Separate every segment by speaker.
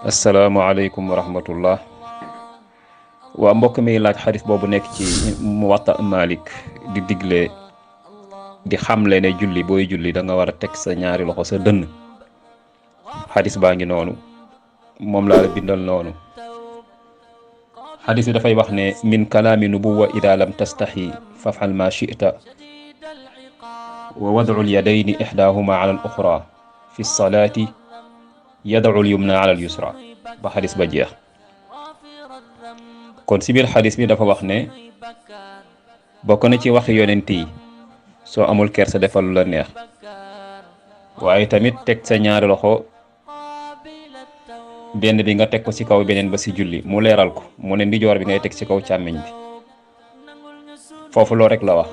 Speaker 1: asalaamaaleykum wa rahmatullah. waa mbokk mi laaj xadis boobu nekk ci Muwatta Malik di digle di xamle ne julli booy julli da nga war a teg sa ñaari loxo sa dënn. xadis baa ngi noonu moom laa la bindal noonu. xadis bi dafay wax ne min kalaami nubuwa ida lam tastaxi fafal ma chita wa wadcu lyadayni ixdaahuma ala al oxra fi lsalaati yadcu lyumna ala al yusra ba xadis ba jeex. kon si biir xadis bi dafa wax ne bokk na ci waxi yonent yi soo amul kersa defal lu la neex, waaye tamit teg sa ñaari loxo benn bi nga teg ko ci kaw beneen ba ci julli mu leeral ko mu ne ndijoor bi ngay teg ci kaw càmmiñ bi. foofu loo rek la wax.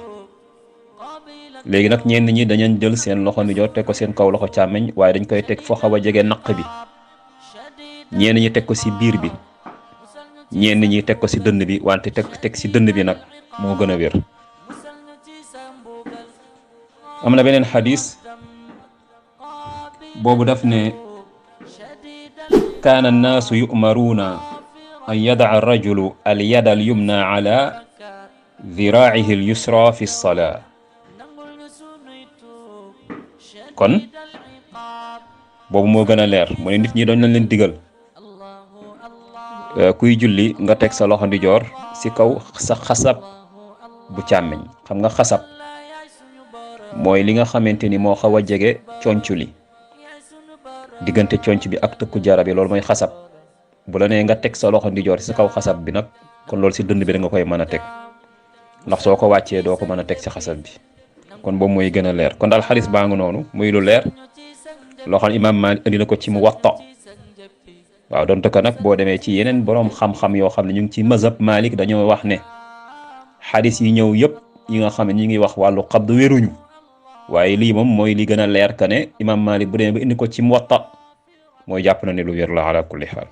Speaker 1: léegi nag ñenn ñi dañu jël seen loxo ndijoor teg ko seen kaw loxo càmmiñ, waaye dañ koy teg foo xaw a jege naq bi. ñenn ñi teg ko ci biir bi, ñenn ñi teg ko ci dënn bi, wante teg ci dënn bi nag moo gën a wér. am na beneen xadis boobu daf ne kaana annaasu yu'maruuna an yada'a arrajulu alyada alyumna ala diraa'ihi alyusra fi lsalaa. kon boobu moo gën a leer mu ne nit ñi doon nañ leen digal kuy julli nga teg sa loxo ndijoor ci kaw sa xasab bu càmmeñ. xam nga xasab mooy li nga xamante ni moo xaw a jege conc li, diggante conc bi ak tëkku jara bi, loolu mooy xasab. bu la nee nga teg sa loxo ndijoor ci kaw xasab bi nag kon loolu ci dënd bi da nga koy mën a teg, ndax soo ko wàccee doo ko mën a teg ci xasab bi. kon boobu mooy gën a leer. kon daal xadis baa ngi noonu muy lu leer loo xam imaam Maalik indi na ko ci Muwatta. waaw donte ko nag boo demee ci yeneen boroom xam-xam yoo xam ne ñu ngi ci mazhab Malik dañoo wax ne xadis yi ñëw yëpp yi nga xam ne ñu ngi wax wàllu qabd wéruñu, waaye lii moom mooy li gën a leer ka ne imaam Malik bu demee ba indi ko ci Muwatta mooy jàpp na ne lu wér la ala kulli xaal.